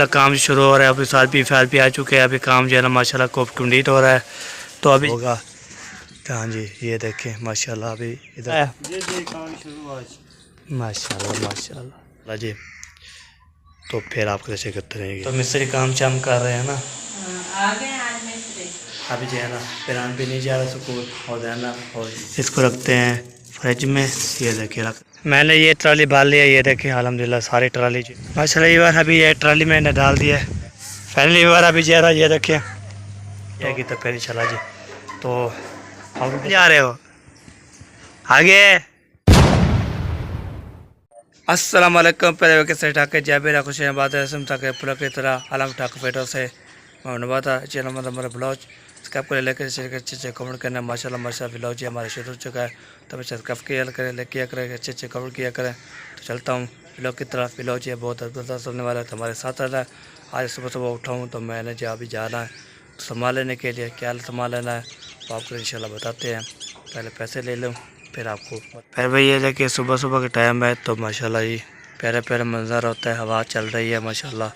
काम शुरू हो रहा है। अभी साल भी आ चुके हैं। अभी काम जो है ना माशाल्लाह को कंप्लीट हो रहा है, तो अभी होगा। हाँ जी, ये देखें माशाल्लाह अभी इधर काम शुरू आज माशाल्लाह माशाल्लाह जी। तो फिर आप कैसे करते रहेंगे? तो मिस्त्री काम शाम कर रहे हैं ना, आ गए आज मिस्त्री। अभी जो है ना पिरान भी नहीं जा रहा स्कूल, और है ना और इसको रखते हैं फ्रिज में। ये देखिए मैंने ये ट्राली बाल लिया, ये देखिए अल्हम्दुलिल्लाह सारी ट्राली जी माशाल्लाह ये बार अभी ये ट्राली मैंने डाल दिया है। पहली बार अभी जा रहा, ये देखिए ये की तो पहले चला जी। तो हम जा रहे हो आगे। अस्सलाम वालेकुम। पहले के ठाके जाबिर खुश बात है रसम ठाके पुला की तरह आलम ठाके पेटों से नवाता चैनल मतलब हमारा ब्लाउज स्कैप को लेकर अच्छे अच्छे कमेंट करना। माशाल्लाह माशाल्लाह ब्लाउज जी हमारे शुरू हो चुका है, तब स्कैप किया करें किया करें अच्छे अच्छे कमेंट किया करें। तो चलता हूँ ब्लाउज की तरफ। ब्लाउज जी बहुत ज़बरदस्त होने वाला है, तो हमारे साथ रहना है। आज सुबह सुबह उठाऊँ तो मैंने जो अभी जाना है सामान लेने के लिए। क्या सामान लेना है वो आपको इंशाल्लाह बताते हैं। पहले पैसे ले लूँ फिर आपको। फिर भाई ये देखिए सुबह सुबह का टाइम है, तो माशाल्लाह जी प्यारे प्यारे मंज़र होता है, हवा चल रही है माशाल्लाह।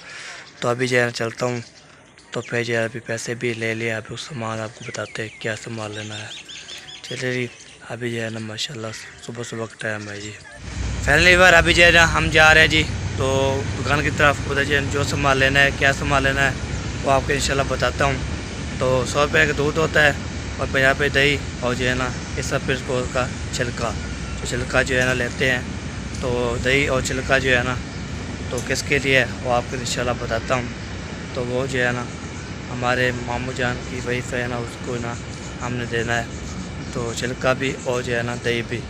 तो अभी जो है चलता हूँ, तो फिर जो है अभी पैसे भी ले लिया। अभी उस सामान आपको बताते हैं क्या सामान लेना है। चलिए जी अभी जो है ना माशाल्लाह सुबह सुबह का टाइम है जी। पहली बार अभी जो है ना हम जा रहे हैं जी, तो दुकान की तरफ उधर जो सामान लेना है क्या सामान लेना है वो आपको इंशाल्लाह बताता हूँ। तो 100 रुपये का दूध होता है और 50 पे दही, और जो है ना इस सब फिर का छिलका, तो छिलका जो है ना लेते हैं। तो दही और छिलका जो है ना तो किसके लिए है वो आपको इंशाल्लाह बताता हूँ। तो वो जो है ना हमारे मामू जान की वाइफ है ना, उसको ना हमने देना है, तो छिलका भी और जो है ना दही भी।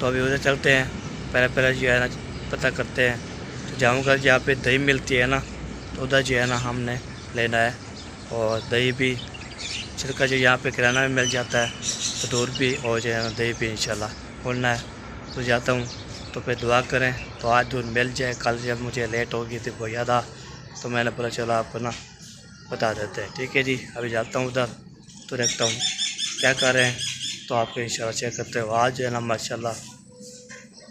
तो अभी उधर चलते हैं, पहले पहले जो है ना पता करते हैं। तो जाऊँगा जहाँ पे दही मिलती है ना, तो उधर जो है ना हमने लेना है। और दही भी छिलका जो यहाँ पे किराना में मिल जाता है, तो दूध भी और जो है ना दही भी इंशाल्लाह बोलना है। तो जाता हूँ, तो फिर दुआ करें तो आज दूध मिल जाए। कल जब मुझे लेट होगी थी वो याद आ, तो मैंने बोला चलो आपको ना बता देते हैं। ठीक है जी अभी जाता हूँ उधर, तो देखता हूँ क्या कर रहे हैं, तो आपको इंशाल्लाह चेक करते हो आज जो है ना माशाल्लाह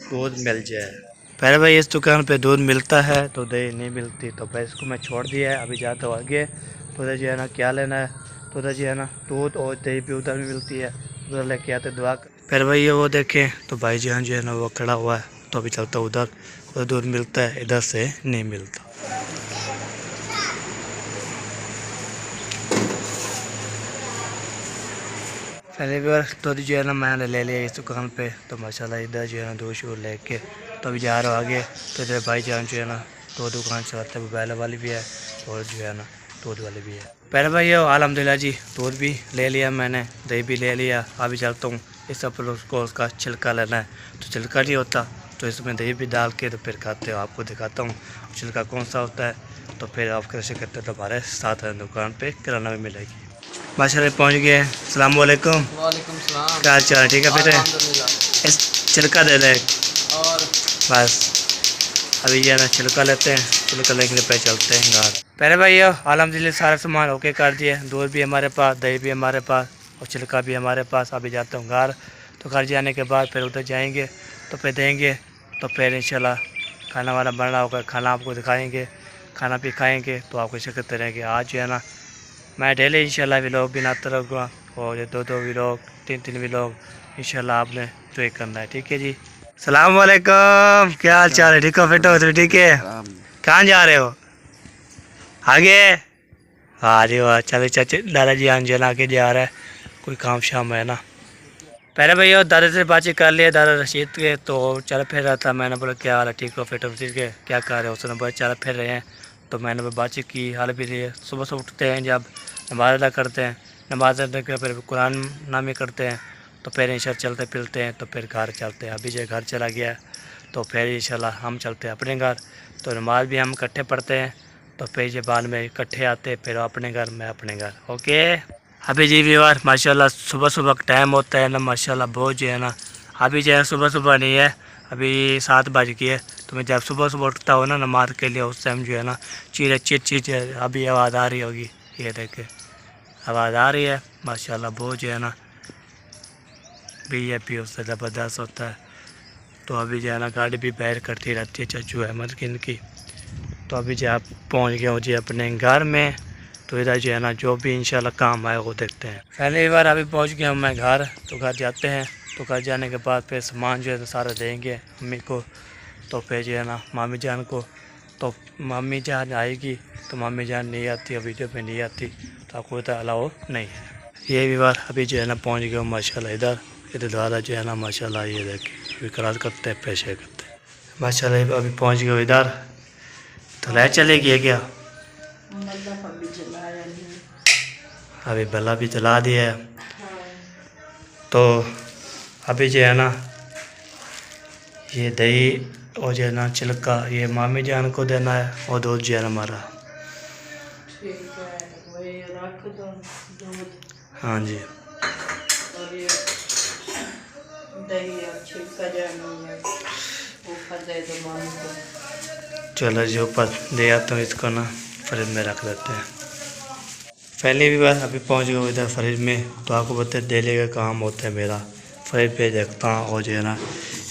दूध मिल जाए। पहले भाई इस दुकान पे दूध मिलता है तो दही नहीं मिलती, तो भाई इसको मैं छोड़ दिया है। अभी जाता हूँ आगे, तो उधर जो है ना क्या लेना है, तो उधर जो है ना दूध और दही भी उधर भी मिलती है, उधर लेके आते दुआ। फिर भाई ये वो देखें तो भाई जान जो है ना वो खड़ा हुआ है, तो अभी चलता हूँ उधर। उधर दूध मिलता है, इधर से नहीं मिलता। पहले बार दूध जो है ना मैंने ले लिया इस दुकान पे, तो माशाल्लाह इधर जो है ना दूध शूध लेके तो अभी जा रहा हूँ आगे। तो इधर भाई जान जो है ना दो दुकान चलाते हैं, बैल वाली भी है और जो है ना दूध वाली भी है। पहले भाई ये अल्हम्दुलिल्लाह जी दूध भी ले लिया मैंने, दही भी ले लिया। अभी चलता हूँ इस सब को उसका छिलका लेना है, तो छिलका नहीं होता तो इसमें दही भी डाल के तो फिर खाते हो। आपको दिखाता हूँ छिलका कौन सा होता है, तो फिर आप कैसे करते हो। तो हमारे साथ दुकान पर किराना भी मिलेगी। माशाल्लाह पहुँच गए। अस्सलाम वालेकुम। वालेकुम सलाम। क्या हाल चाल है? ठीक है बेटे, अल्हम्दुलिल्लाह। इस छिलका दे दे और बस। अभी ये ना छिलका लेते हैं, छिलका लेने पे चलते हैं घर। पहले भाई ये अल्हम्दुलिल्लाह सारा सामान ओके कर दिए। दूध भी हमारे पास, दही भी हमारे पास और छिलका भी हमारे पास। अभी जाता हूँ घर, तो घर जाने के बाद फिर उधर जाएंगे तो फिर देंगे, तो फिर इंशाल्लाह खाना वाना बना होगा, खाना आपको दिखाएंगे, खाना भी खाएंगे। तो आपको शिकते रहेंगे। आज जो है ना मैं डेली इंशाल्लाह व्लॉग बनाता रहूँगा, और ये दो व्लॉग तीन व्लॉग इंशाल्लाह आपने ट्राई करना है। ठीक है जी। सलाम वालेकुम। क्या हाल चाल है? ठीक हो फिट हो? तो ठीक है। कहाँ जा रहे हो आगे? अरे वाह, चलो चाचे दादाजी आंजन आके जा रहा है, कोई काम शाम है ना। पहले भैया दादा से बातचीत कर लिया, दादा रशीद के, तो चल फिर रहा था। मैंने बोला क्या हाल है, ठीक हो फिट हो? ठीक है, क्या कर रहे हो? उसने बोला चल फिर रहे हैं। तो मैंने बातचीत की, हाल भी रही है। सुबह सुबह उठते हैं, जब नमाज अदा करते हैं, नमाज अदा कर फिर कुरान नामी करते हैं, तो फिर इंशाल्लाह चलते फिरते हैं, तो फिर घर चलते हैं। अभी जो घर चला गया, तो फिर इंशाल्लाह हम चलते हैं अपने घर। तो नमाज भी हम इकट्ठे पढ़ते हैं, तो फिर ये बाद में इकट्ठे आते, फिर अपने घर, मैं अपने घर। ओके अभी जी व्यूअर माशाल्लाह सुबह सुबह का टाइम होता है ना माशाल्लाह बहुत जो है ना। अभी जो है सुबह सुबह नहीं है, अभी 7 बज गई है। तो मैं जब सुबह सुबह उठता हूँ ना नमाज के लिए, उस टाइम जो है ना चीज़ चीज़ अभी आवाज़ आ रही होगी, ये देखे आवाज़ आ रही है माशाल्लाह बहुत जो है ना भी उससे ज़बरदस्त होता है। तो अभी जो है ना गाड़ी भी बैर करती रहती है चाचू अहमद की इनकी। तो तो अभी जो आप पहुंच गए हो जी अपने घर में। तो इधर जो है ना जो भी इंशाल्लाह काम आए वो देखते हैं। पहली बार अभी पहुंच गया हूँ मैं घर। तो घर जाते हैं, तो घर जाने के बाद फिर सामान जो है तो सारा देंगे मम्मी को। तो फिर जो है ना मामी जान को। तो मामी जान आएगी, तो मामी जान नहीं आती और वीडियो पे नहीं आती, तो आपको इतना अलाउ नहीं है। ये भी बार अभी जो है ना पहुँच गया हूँ माशाल्लाह इधर। इधर द्वारा जो है ना माशाल्लाह ये देखिए विकराल करते हैं, पेशे करते हैं माशाल्लाह। अभी पहुँच गए इधर। तो लाइट चलेगी है क्या? अभी बल्ला भी जला दिया है। तो अभी जो है ना ये दही और जो है ना छिलका ये मामी जान को देना है, और दूध जो है ना हमारा। हाँ जी। और ये दही और छिलका जो है ना ऊपर दे दो मामी को। चलो जी ऊपर दे आता हूँ इसको ना, फ्रिज में रख देते हैं। पहली भी बार अभी पहुँच गए इधर फ्रिज में। तो आपको पता है डेली का काम होता है मेरा, फ्रिज पे देखता हूँ और जो है ना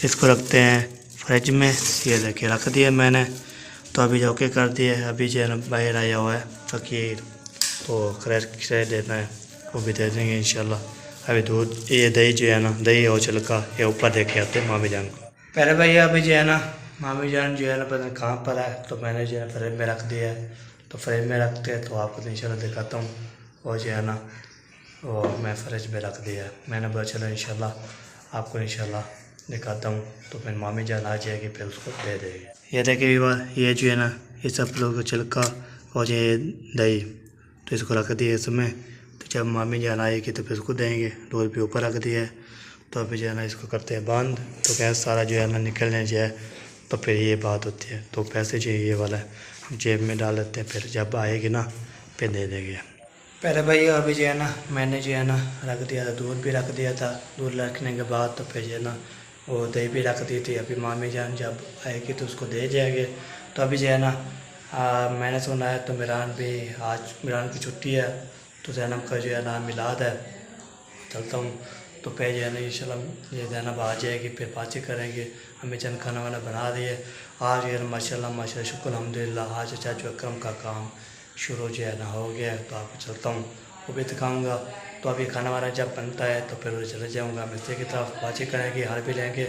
इसको रखते हैं फ्रिज में। ये देखिए रख दिया मैंने। तो अभी जो कर दिए। अभी जो है ना बाहर आया हुआ है फ़कीर, तो क्रैश देना है, वो भी दे देंगे इंशाल्लाह। अभी दूध ये दही जो है ना दही और छिलका ये ऊपर देखे आते हैं मामी जान को। पहले भैया अभी जो है ना मामी जान जो है ना पता नहीं कहाँ पर है, तो मैंने जो है फ्रिज में रख दिया है। तो फ्रिज में रखते हैं तो आपको इंशाल्लाह दिखाता हूँ। और जो है ना वो मैं फ्रिज में रख दिया है मैंने, बोला चलो इंशाल्लाह आपको इंशाल्लाह दिखाता हूँ। तो फिर मामी जान आ जाएगी फिर उसको दे देगी। ये देखिए बार ये जो है ना ये सब लोग छिलका और ये दही, तो इसको रख दिया इसमें। तो जब मामी जान आएगी तो फिर उसको देंगे। दूध भी ऊपर रख दिया है। तो अभी जो है ना इसको करते हैं बंद। तो गैस सारा जो है ना निकलने जाए, तो फिर ये बात होती है। तो पैसे चाहिए ये वाला हम जेब में डाल लेते हैं, फिर जब आएगी ना फिर दे देंगे। पहले भैया अभी जो है ना मैंने जो है ना रख दिया था, दूध भी रख दिया था। दूध रखने के बाद तो फिर जो है ना वो दही भी रख दी थी। अभी मामी जान जब आएगी तो उसको दे जाएंगे। तो अभी जो है ना मैंने सुना है तो मिरान भी आज मिरान की छुट्टी है, तो जैनब का जो है ना मिलाद है, चलता हूँ। तो फिर जो है ना इंशाल्लाह ये जैनब आ जाएगी, फिर बातें करेंगे। हमें चंद खाना वाना बना दिए आज। ये माशाल्लाह माशाल्लाह शुक्र अल्हम्दुलिल्लाह आज चाचू अकरम का काम शुरू जो है ना हो गया है। तो आपको चलता हूँ, वो भी दिखाऊँगा। तो अभी खाना वाना जब बनता है तो फिर चले जाऊँगा मिस्त्री की तरफ, बातें करेंगे, हाल भी लेंगे।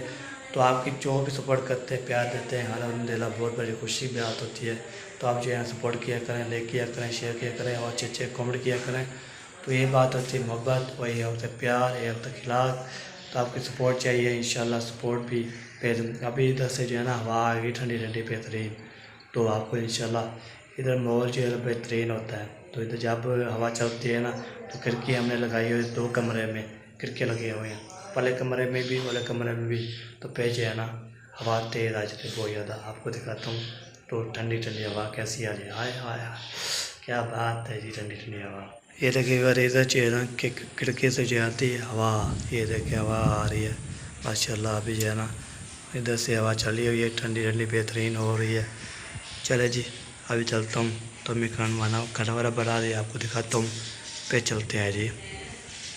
तो आपकी जो भी सपोर्ट करते हैं प्यार देते हैं अल्हम्दुलिल्लाह बहुत बड़ी खुशी भी बात होती है। तो आप जो है सपोर्ट किया करें, लाइक किया करें, शेयर किया करें और अच्छे अच्छे कमेंट किया करें। तो ये बात होती है मोहब्बत, वही होता है प्यार, ये होता है खिलाफ। तो आपकी सपोर्ट चाहिए इंशाल्लाह, सपोर्ट भी। फिर अभी इधर से जो है ना हवा आ गई ठंडी ठंडी बेहतरीन। तो आपको इंशाल्लाह इधर माहौल जो है बेहतरीन होता है। तो इधर जब हवा चलती है ना तो खिड़की हमने लगाई हुई है, 2 कमरे में खिड़की लगे हुए हैं, पहले कमरे में भी वाले कमरे में भी। तो पे जो है ना हवा तेज़ आ जाती है बहुत ज़्यादा। आपको दिखाता हूँ तो ठंडी ठंडी हवा कैसी आ रही है। हाय हाय हाय क्या बात है जी, ठंडी ठंडी हवा। ये देखिए अगर इधर जो है ना खिड़की से जो आती है हवा, ये देखिए हवा आ रही है माशाल्लाह। अभी जो है ना इधर से हवा चली हुई है, ठंडी ठंडी बेहतरीन हो रही है। चले जी अभी चलता हूँ। तो मैं खाना वाना बना दिया, आपको दिखाता हूँ, फिर चलते हैं जी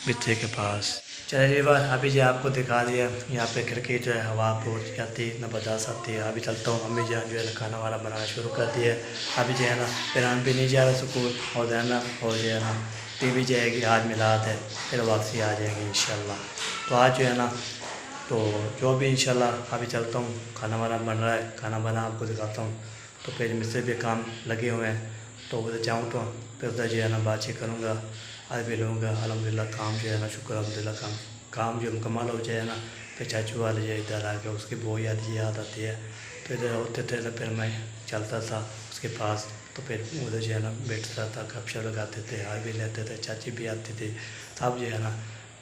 बिस्तर के पास। चले जी बार अभी जो आपको दिखा दिया यहाँ पे खिड़की जो है हवा बहुत जाती है ना बर्दाश्त आती है। अभी चलता हूँ, अम्मी जान जो है खाना वाना बनाना शुरू कर दिया है। अभी जो है ना ईरान भी नहीं जा रहा स्कूल, और है ना और जो है ना भी जाएगी, आज मिलाद है, फिर वापसी आ जाएंगे इंशाल्लाह। तो आज जो है ना तो जो भी इंशाल्लाह अभी चलता हूँ, खाना वाना बन रहा है, खाना बना आपको दिखाता हूँ। तो फिर मिस्त्री भी काम लगे हुए हैं, तो उधर जाऊँ तो फिर उधर जो है ना बातचीत करूँगा, आज भी लूँगा। अल्हम्दुलिल्लाह काम जो है ना शुक्र अल्हम्दुलिल्लाह काम जो मुकम्मल हो जाए ना, फिर चाचू वाले जो इधर आके उसकी बहुत याद आती है। तो इधर होते थे तो फिर मैं चलता था उसके पास, तो फिर उधर जो है ना बैठता था, गपशप लगाते थे, हार भी लेते थे, चाची भी आती थी। तब जो है ना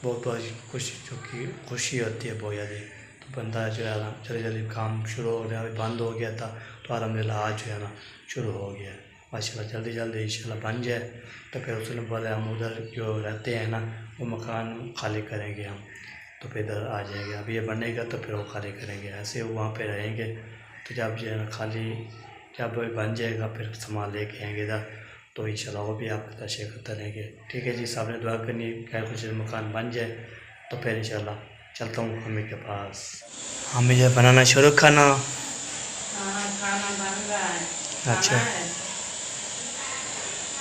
बहुत खुशी होती है बहुत ज़्यादा। तो बंदा जो है ना जल्दी काम शुरू हो गया, अभी बंद हो गया था, तो अल्हम्दुलिल्लाह आज जो है ना शुरू हो गया माशाल्लाह। जल्दी इंशाल्लाह बन जाए तो फिर उसने बोले हम उधर जो रहते हैं ना वो मकान खाली करेंगे हम, तो फिर इधर आ जाएंगे। अभी ये बनेगा तो फिर वो खाली करेंगे, ऐसे वहाँ पे रहेंगे। तो जब जो है ना खाली जब बन जाएगा फिर सामान लेके आएंगे इधर, तो इंशाल्लाह वो भी आपके साथ शेयर करते रहेंगे। ठीक है जी, सामने दुआ करनी क्या कुछ मकान बन जाए तो फिर इंशाल्लाह चलता हूँ मम्मी के पास। मम्मी जो बनाना शुरू खाना हाँ खाना बन रहा है। अच्छा। खाना है।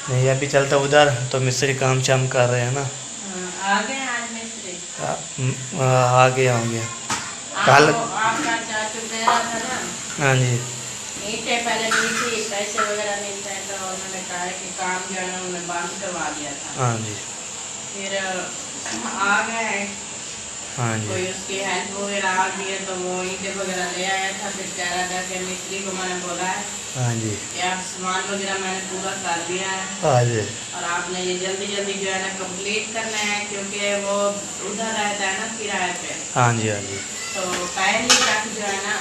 नहीं अभी चलता उधर तो मिस्त्री काम शाम कर रहे हैं ना। आ गए आज मिस्त्री। आ गया हो गया कल। आपका चाचू कह रहा था ना, हाँ जी। ईंटें पहले ली थी, पैसे वगैरह मिलते हैं तो उन्होंने कहा है कि काम जो है ना उन्होंने बंद करवा दिया था। हाँ जी। फिर आ गए हैं, हाँ जी। कोई उसकी हेल्प वगैरह आ गई है तो वो ईंटें वगैरह ले आया था। फिर कह रहा था कि मिस्त्री को मैंने बोला है हाँ जी। कि आप सामान वगैरह मैंने पूरा कर दिया है हाँ जी। और आपने ये जल्दी जल्दी जो है ना कंप्लीट करना है, क्योंकि वो उधर रहता है ना किराए पे। हाँ जी। हाँ जी। तो पहले तक जो है ना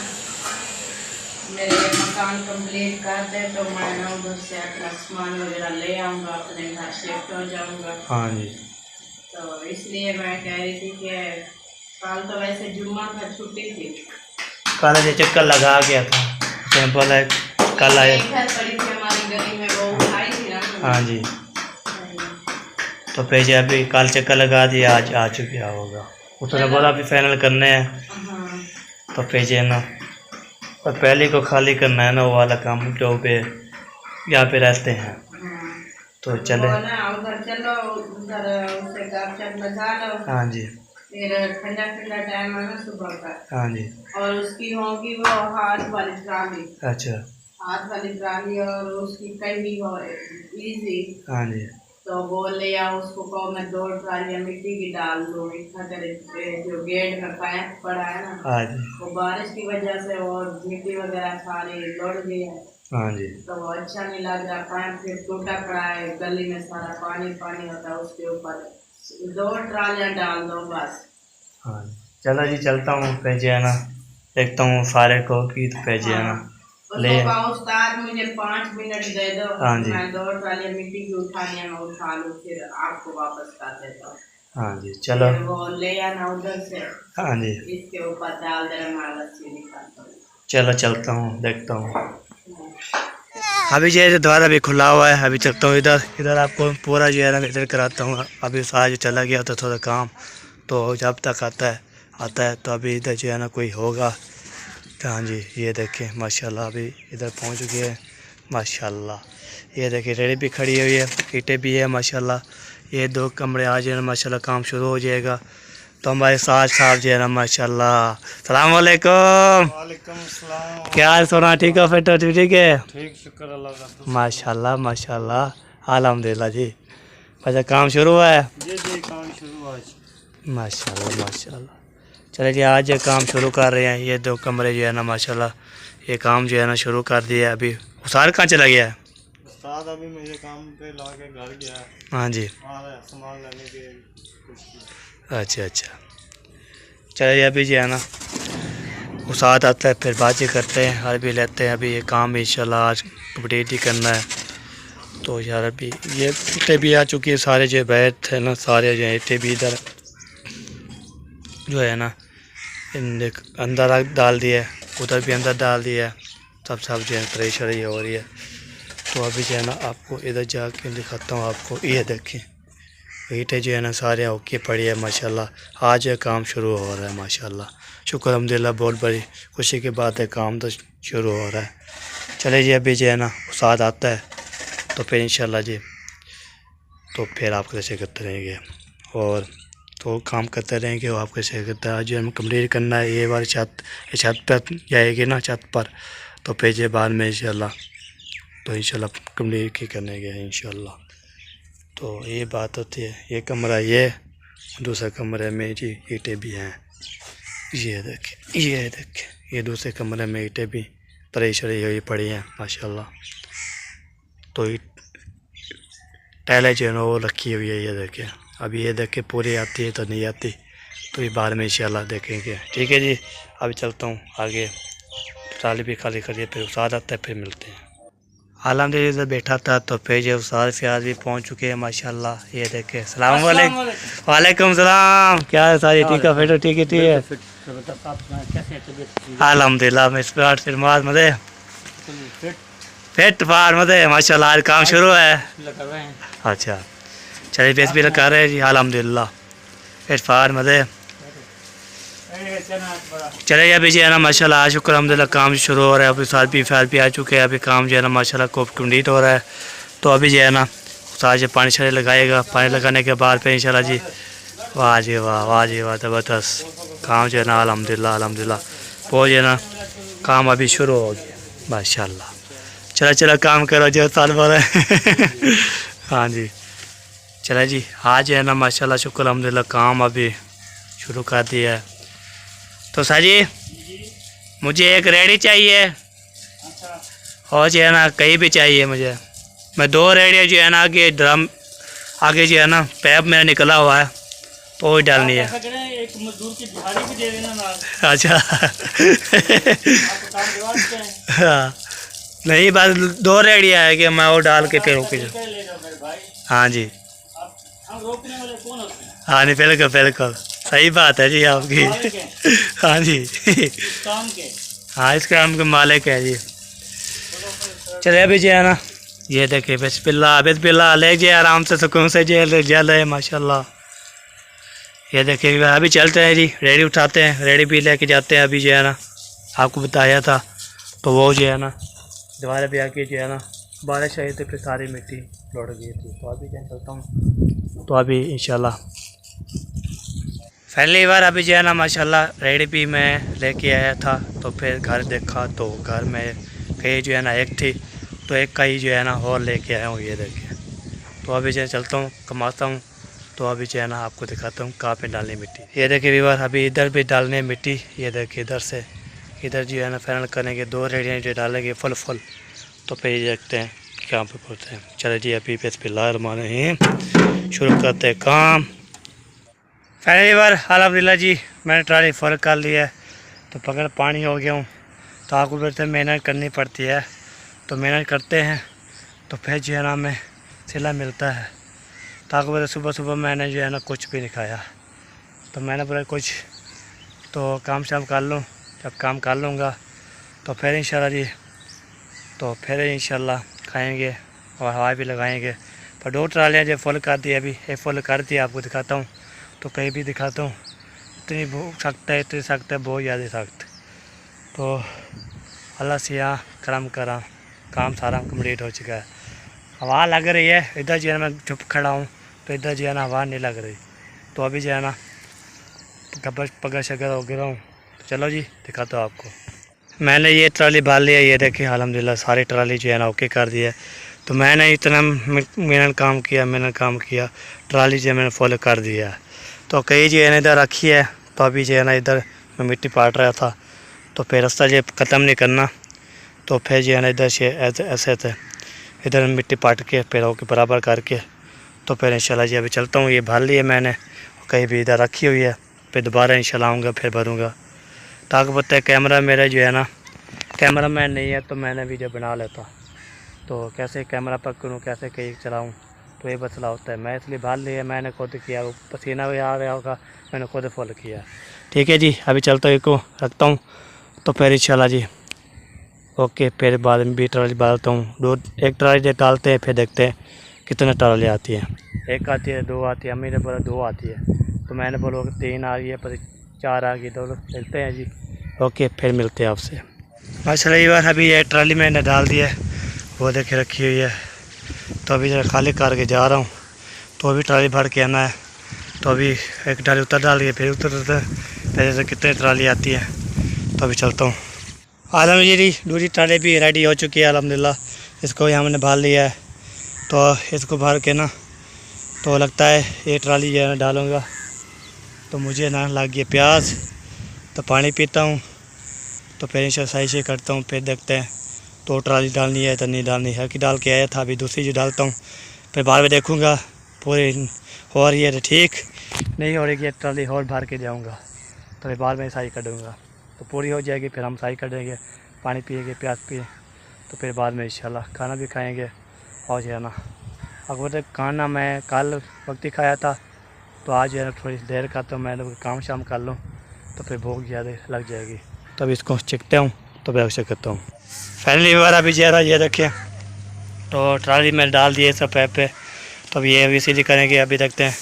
मेरे मकान कंप्लीट कर दे तो मैं ना उधर से अपना सामान वगैरह ले आऊँगा, अपने घर शिफ्ट हो जाऊँगा। हाँ जी। तो इसलिए मैं कह रही थी कि कल तो वैसे जुम्मा था, छुट्टी थी। कल ये चक्कर लगा गया था, उसने बोला कल आए। घर पड़ी थी हमारी गली में, वो उठाई थी ना। हाँ जी। तो भेजे अभी कल चक्कर लगा दिया, आज आ चुका होगा। उसने बोला अभी फाइनल करने हैं हाँ। तो भेजे ना, और पहले को खाली करना है ना वो वाला काम जो पे यहाँ पे रहते हैं। हाँ। तो चले। वो ना उधर चलो, उधर उसे गपशप लगा लो। हाँ जी। फिर ठंडा ठंडा टाइम है ना सुबह का। हाँ जी। और उसकी होगी वो हाथ वाली ट्राली। अच्छा। हाथ वाली ट्राली और उसकी कहीं हो इजी। हाँ जी। तो वो ले आओ, उसको कहो मैं 2 ट्रालियाँ मिट्टी की डाल दो। इतना करे जो गेट में पाइप पड़ा है ना, हाँ जी। वो बारिश की वजह से और मिट्टी वगैरह सारी लौट गई है। हाँ जी। तो वो अच्छा नहीं लग रहा, पाइप फिर टूटा पड़ा है, गली में सारा पानी पानी होता है। उसके ऊपर 2 ट्रालियाँ डाल दो बस। हाँ चलो जी, चलता हूँ भेजे है ना, देखता हूँ सारे को की तो भेजे है ना ले। उसको कहो उस्ताद मुझे 5 मिनट दे दो, हाँ जी। मैं 2 ट्रालियाँ मिट्टी की उठानी है, मैं उठा लूँ, फिर आपको वापस कर देता हूँ। हाँ जी चलो। फिर वो ले आना उधर से। हाँ जी इसके ऊपर डाल देना, मैं लस्सी निकालता हूँ। चलो चलता हूँ, देखता हूँ। अभी जो है द्वार अभी खुला हुआ है, अभी चलता हूँ इधर। इधर आपको पूरा जो है ना इधर कराता हूँ। अभी आज चला गया तो थोड़ा काम, तो जब तक आता है तो अभी इधर जो है ना कोई होगा। तो हाँ जी ये देखें माशाल्लाह अभी इधर पहुँच गए हैं माशाल्लाह। ये देखिए रेडी भी खड़ी हुई है, ईंटें भी है माशाल्लाह। ये 2 कमरे आज है ना माशाल्लाह काम शुरू हो जाएगा। तो हमारे साथ साहब जो है ना माशाल्लाह। सलाम वालेकुम। वालेकुम सलाम। क्या हाल सोना, ठीक हो? फिर तो ठीक है ठीक, शुक्र अल्लाह का। माशाल्लाह माशाल्लाह अल्हम्दुलिल्लाह जी। अच्छा काम शुरू हुआ है? जी काम शुरू आज। माशाल्लाह माशाल्लाह। चलिए जी आज ये काम शुरू कर रहे हैं। ये 2 कमरे जो है ना माशाल्लाह ये काम जो है ना शुरू कर दिया है। अभी उसार कहाँ चला गया है? उस्ताद अभी मेरे काम पे ला के घर गया है। हाँ जी। सामान लेने के कुछ। अच्छा अच्छा चलिए अभी जो है ना उसाद आता है, फिर बातें करते हैं, हर भी लेते हैं। अभी ये काम इंशाल्लाह आज कंप्लीट ही करना है। तो यार अभी ये ईंटें भी आ चुकी है, सारे जो बैठ थे ना सारे जो ईंटें भी इधर जो है ना अंदर डाल दिया है, उधर भी अंदर डाल दिया है। सब जो है परेशानी हो रही है। तो अभी जो है ना आपको इधर जाके दिखाता हूँ आपको। ये देखें ईंटें जो है ना सारे ओके पड़ी है माशाल्लाह। आज ये काम शुरू हो रहा है माशाल्लाह। शुक्र अल्हम्दुलिल्लाह, बहुत बड़ी खुशी की बात है, काम तो शुरू हो रहा है। चले जी अभी जो है ना उस्ताद आता है तो फिर इंशाल्लाह जी तो फिर आपको ऐसे करते रहेंगे और तो काम करते रहेंगे और आपको ऐसे करते हैं। आज जो हमें कंप्लीट करना है ये वाली छत पर जाएगी ना, छत पर तो फिर ये बाद में इंशाल्लाह तो इंशाल्लाह कंप्लीट ही करने गए इंशाल्लाह। तो ये बात होती है। ये कमरा ये दूसरे कमरे में जी ईंटें भी हैं। ये देखें ये दूसरे कमरे में ईंटें भी परेशानी हुई पड़ी हैं माशाल्लाह। तो टाइलें जो है ना वो रखी हुई है। ये देखें अभी ये देखें पूरी आती है तो नहीं आती, तो ये बाद में इंशाल्लाह देखेंगे। ठीक है जी अभी चलता हूँ आगे, ट्राली भी खाली करिए, फिर उस्ताद आता है, फिर मिलते हैं। अल्हम्दुलिल्लाह इधर बैठा था तो फिर जो उस्ताद फियाज भी पहुँच चुके हैं माशाल्लाह। ये देखें सलाम वालेकुम सलाम। क्या है सारी ठीक है? फिर ठीक है अल्हम्दुलिल्लाह। मैं इस पर फिर माज मजे फिट फार मजे माशाल्लाह। आज काम शुरू है। अच्छा चलिए बेस भी कर रहे हैं जी अल्हम्दुलिल्लाह। फिट फार मजे चले अभी जो है ना माशाल्लाह आज शुक्र अल्हम्दुलिल्लाह काम शुरू हो रहा है। अभी साल भी आ चुके हैं। अभी काम जो है ना माशाल्लाह को कंप्लीट हो रहा है। तो अभी जो है ना आज पानी शानी लगाएगा। पानी लगाने के बाद फिर इंशाल्लाह जी वाह जी वाह, वाह जी वाह, ज़बरदस्त काम जो है ना अल्हम्दुलिल्लाह अल्हम्दुलिल्लाह वो जो है ना काम अभी शुरू हो गया माशाल्लाह। चला चला काम करो जो साल भर है। हाँ जी चला जी आज है ना माशाल्लाह शुक्र अल्हम्दुलिल्लाह काम अभी शुरू कर दिया है। तो साजी मुझे एक रेडी चाहिए और जो है ना कहीं भी चाहिए मुझे। मैं 2 रेडियाँ जो है ना आगे ड्रम आगे जो है ना पैप मेरा निकला हुआ है तो वही डालनी है। एक मजदूर की दिहाड़ी भी दे देना ना। अच्छा हाँ नहीं बस 2 रेडियाँ है कि मैं वो डाल के फिर रुक जाऊँ। हाँ जी रोकने वाले कौन होते हैं? हाँ नहीं बिल्कुल बिल्कुल सही बात है जी आपकी। हाँ जी काम के हाँ इस काम के मालिक है जी। चले अभी जो है ना ये देखिए बिस्मिल्लाह ले जाए आराम से सुकून से जल है माशाल्लाह। ये देखिए अभी चलते हैं जी रेडी उठाते हैं रेडी भी लेके जाते हैं। अभी जो है ना आपको बताया था तो वो जो है ना दोबारा भी आके जो है ना बारिश आई तो फिर सारी मिट्टी लौट गई थी। तो अभी क्या चलता हूँ तो अभी इंशाल्लाह पहली बार अभी जो है ना माशाल्लाह रेडी भी मैं लेके आया था। तो फिर घर देखा तो घर में कहीं जो है ना एक थी तो एक का ही जो है ना और लेके आया हूँ। ये देखिए तो अभी जो है चलता हूँ कमाता हूँ तो अभी जो है ना आपको दिखाता हूँ कहाँ पे डालनी मिट्टी। ये देखिए व्यूअर अभी इधर भी डालने मिट्टी। ये देखिए इधर से इधर जो है ना फाइनल करने के 2 रेडियाँ जो डालेंगे फुल तो फिर ये देखते हैं कहाँ पे पहुँचते हैं। चलो जी अभी बिस्मिल्लाह शुरू करते हैं काम। पहली बार अल्हम्दुलिल्लाह जी मैंने ट्राली फुल कर लिया है। तो पकड़ पानी हो गया हूँ तो आपको फिर मेहनत करनी पड़ती है। तो मेहनत करते हैं तो फिर जो है ना हमें सिला मिलता है। तो आपको पता सुबह सुबह मैंने जो है ना कुछ भी नहीं खाया। तो मैंने बोला कुछ तो काम शाम कर लूँ। जब काम कर लूँगा तो फिर इंशाल्लाह जी तो फिर इंशाल्लाह खाएँगे और हवा भी लगाएँगे। पर 2 ट्रालियाँ जो फुल कर दी अभी एक फुल कर दी आपको दिखाता हूँ तो कहीं भी दिखाता हूँ। इतनी सख्त है इतनी सख्त है बहुत ज़्यादा सख्त। तो अल्लाह से यहाँ करम करा काम सारा कंप्लीट हो चुका है। हवा लग रही है इधर जो है मैं चुप खड़ा हूँ तो इधर जो है ना हवा नहीं लग रही। तो अभी जो है ना पगड़ शगर हो गिरा हूँ। तो चलो जी दिखाता हूँ आपको। मैंने ये ट्राली बाल लिया। ये देखिए अल्हम्दुलिल्लाह सारी ट्राली जो है ना ओके कर दिया है। तो मैंने इतना मेहनत काम किया ट्राली जो मैंने फुल कर दिया है। तो कई जो है ना इधर रखी है। तो अभी जो है ना इधर मैं मिट्टी पाट रहा था तो फिर रास्ता जो ख़त्म नहीं करना तो फिर जो है ना इधर से ऐसे थे इधर मिट्टी पाट के फिर होके बराबर करके तो फिर इंशाल्लाह जी अभी चलता हूँ। ये भर लिए मैंने कहीं भी इधर रखी हुई है फिर दोबारा इंशाल्लाह आऊँगा फिर भरूँगा। ताकि पता है कैमरा मेरा जो है ना कैमरा मैन नहीं है तो मैंने वीडियो बना लेता। तो कैसे कैमरा पकड़ूँ कैसे कहीं चलाऊँ तो ये मसला होता है। मैं इसलिए भर लिया मैंने खुद किया। वो पसीना भी आ रहा होगा मैंने खुद फुल किया। ठीक है जी अभी चलता हूँ इसको रखता हूँ तो फिर इंशाल्लाह जी ओके। फिर बाद में भी ट्राली डालता हूँ। एक ट्राली डालते हैं फिर देखते हैं कितने ट्राली आती है। 1 आती है 2 आती है। अम्मी ने बोला 2 आती है तो मैंने बोला 3 आ रही है पर 4 आ गई। तो देखते हैं जी ओके फिर मिलते हैं आपसे। माशाल्लाह ये बार अभी ये ट्राली मैंने डाल दी है वो देखे रखी हुई है। तो अभी जरा खाली करके जा रहा हूँ तो अभी ट्राली भर के आना है। तो अभी एक ट्राली उतर डाल के फिर उतर जैसे कितनी ट्राली आती है। तो अभी चलता हूँ। अल्हम्दुलिल्लाह दूसरी ट्राली भी रेडी हो चुकी है अल्हम्दुलिल्लाह। इसको यहाँ मैंने भर लिया है। तो इसको भर के ना तो लगता है ये ट्राली जो है डालूँगा तो मुझे ना लग गई प्यास। तो पानी पीता हूँ तो फिर सही से करता हूँ फिर देखते हैं तो ट्राली डालनी है तो नहीं डालनी है कि डाल के आया था। अभी दूसरी जो डालता हूँ फिर बाद में देखूँगा पूरी हो रही है तो ठीक नहीं हो रही है ट्राली और भर के जाऊँगा तो फिर बाद में सही कर दूँगा। तो पूरी हो जाएगी फिर हम सही कर देंगे पानी पिएंगे प्यास पिए तो फिर बाद में इंशाल्लाह खाना भी खाएँगे। और जो है ना अगर खाना मैं कल वक्त ही खाया था तो आज जो है ना थोड़ी देर का तो मैं काम शाम कर लूँ तो फिर भूख ज़्यादा लग जाएगी। तब इसको चिकता हूँ तो मैं उसे करता हूँ। फाइनली बार अभी जरा ये रखें तो ट्राली में डाल दिए सब पैप पे। तो अब ये अभी सीधी करेंगे। अभी देखते हैं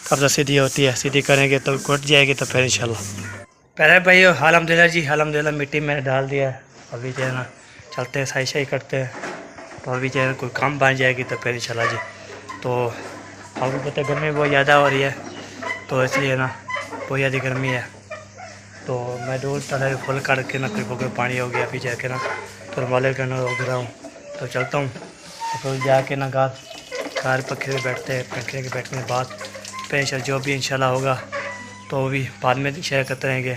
कब तक सीधी होती है। सीधी करेंगे तो कट जाएगी तो फिर इंशाल्लाह। पहले भाई अलहमदिल्ला जी, अलहमदिल्ला मिट्टी मैंने डाल दिया है। अभी जो है ना चलते हैं, सही सही करते हैं। तो अभी जो है कोई काम बन जाएगी तो फिर इंशाल्लाह जी। तो आपको पता है गर्मी बहुत ज़्यादा हो रही है, तो इसलिए ना बहुत ज़्यादा गर्मी है। तो मैं दूध तले फुल काट के ना कोई पानी हो गया, अभी जाके ना तो रुमाले करना हो रहा हूँ। तो चलता हूँ तो फिर जाके ना कार पंखे पे बैठते हैं। पंखे के बैठने के बाद फिर इंशाल्लाह जो भी इंशाल्लाह होगा तो वो भी बाद में शेयर करते रहेंगे।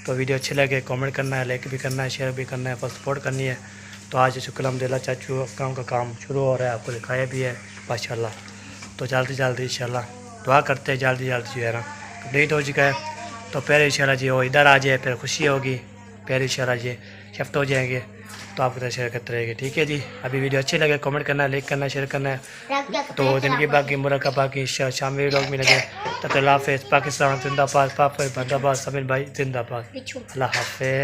तो वीडियो अच्छी लगे कमेंट करना है, लाइक भी करना है, शेयर भी करना है, बस सपोर्ट करनी है। तो आज शुक्र अल्हम्दुलिल्लाह चाचू काम का काम शुरू हो रहा है, आपको दिखाया भी है माशाल्लाह। तो जल्दी जल्दी इंशाल्लाह दुआ करते हैं, जल्दी जल्दी जो है ना कंप्लीट हो चुका है। तो फिर इंशाल्लाह जी वो इधर आ जाए, फिर खुशी होगी, फिर इंशाल्लाह जी शिफ्ट हो जाएंगे। तो आपके साथ शेयर करते रहेंगे, ठीक है जी। अभी वीडियो अच्छी लगे कमेंट करना है, लाइक करना है, शेयर करना है। तो दिन की बाकी मुराका बाकी शाम में लोग मिलेंगे। तो अल्लाह हाफ़िज़। पाकिस्तान जिंदाबाद, पाक भाई जिंदाबाद, समीर भाई जिंदाबाद। अल्लाह हाफ़िज़।